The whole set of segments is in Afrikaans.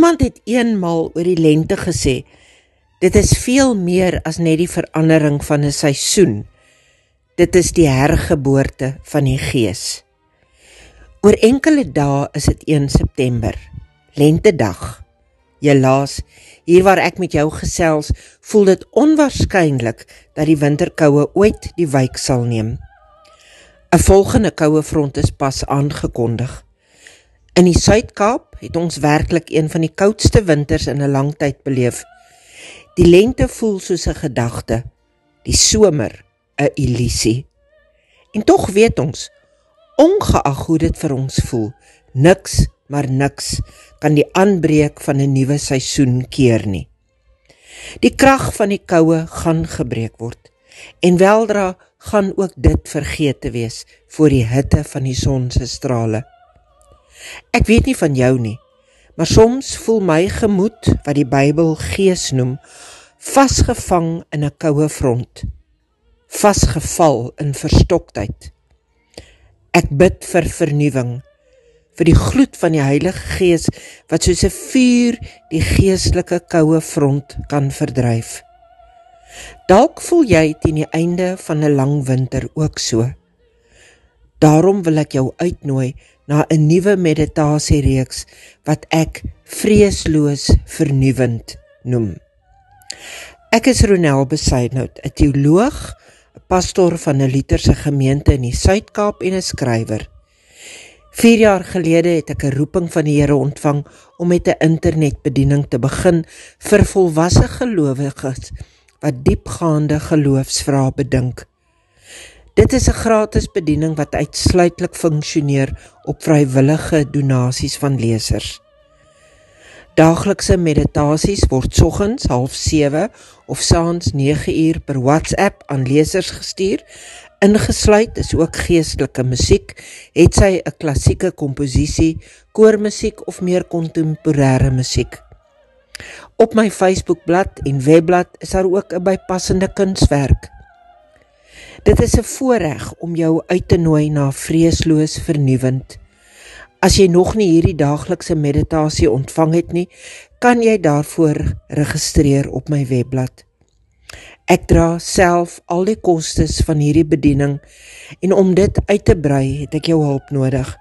Iemand het eenmaal oor die lente gesê, dit is veel meer as net die verandering van 'n seisoen. Dit is die hergeboorte van die gees. Oor enkele dae is dit 1 September, lentedag. Helaas, hier waar ek met jou gesels, voel dit onwaarskynlik dat die winterkoue ooit die wyk sal neem. 'n volgende koue front is pas aangekondig. In die Suid-Kaap het ons werklik een van die koudste winters in 'n lang tyd beleef. Die lente voel soos 'n gedagte, die somer 'n illusie. En tog weet ons, ongeag hoe dit vir ons voel, niks, maar niks kan die aanbreek van 'n nuwe seisoen keer nie. Die krag van die koue gaan gebreek word, en weldra gaan ook dit vergete wees voor die hitte van die son se strale. Ek weet nie van jou nie, maar soms voel my gemoed, wat die Bybel gees noem, vasgevang in 'n koue front, vasgeval in verstoktheid. Ek bid vir vernuwing, vir die gloed van die Heilige Gees, wat soos 'n vuur die geestelike koue front kan verdryf. Dalk voel jy teen die einde van 'n lang winter ook so. Daarom wil ek jou uitnooi na 'n nuwe meditasiereeks wat ek vreesloos vernuwend noem. Ek is Ronel Besuidnout, 'n teoloog, 'n pastor van 'n Lutherse gemeente in die Suid-Kaap en 'n skrywer. 4 jaar gelede het ek 'n roeping van die Here ontvang om met 'n internetbediening te begin vir volwasse gelowiges wat diepgaande geloofsvrae bedink. Dit is 'n gratis bediening wat uitsluitlik funksioneer op vrywillige donasies van lesers. Daaglikse meditasies word soggens 6:30 of saans 9:00 per WhatsApp aan lesers gestuur. Ingesluit is ook geestelike musiek, het sy 'n klassieke komposisie, koormusiek of meer kontemporêre musiek. Op my Facebookblad en webblad is daar ook 'n bypassende kunswerk. Dit is 'n voorreg om jou uit te nooi na vreesloos vernuwend. As jy nog nie hierdie daaglikse meditasie ontvang het nie, kan jy daarvoor registreer op my webblad. Ek dra self al die kostes van hierdie bediening en om dit uit te brei het ek jou hulp nodig.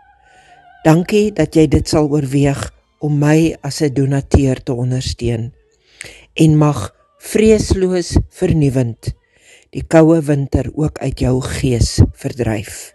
Dankie dat jy dit sal oorweeg om my as 'n donateur te ondersteun. En mag vreesloos vernuwend die koue winter ook uit jou gees verdryf.